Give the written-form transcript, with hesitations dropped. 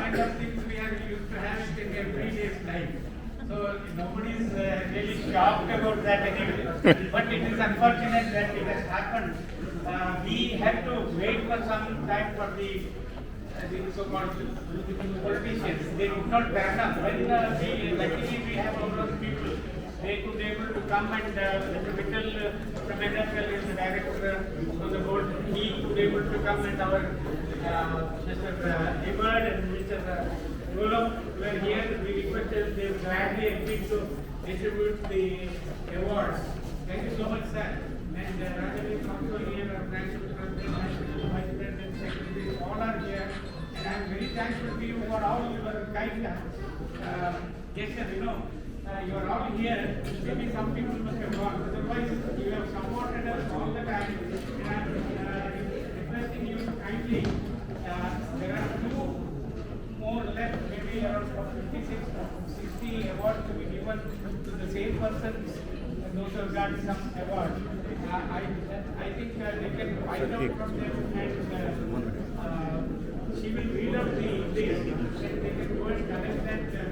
kind of things we are used to have it in everyday's life. So nobody is really shocked about that anyway. But it is unfortunate that it has happened. We have to wait for some time for the so-called politicians. They would not turn up. When luckily we have our own people, they could be able to come and Mr. Mitchell from NFL is the director on the board. He could be able to come and our Mr. Ebert and Mr. Golub were here. We requested they gladly agreed to distribute the awards. Thank you so much, sir. And Rajavi is also here, our national president, national vice president, secretary, all are here. And I am very thankful to you for all your kind gesture, you are all here. Maybe some people must have gone. Otherwise, you have supported us all the time. And I am requesting you kindly. There are two more left, maybe around 56 or 60 awards to be given to the same persons. Those who have got some award. I think they can find out from them and she will read out the list and they can go and collect that.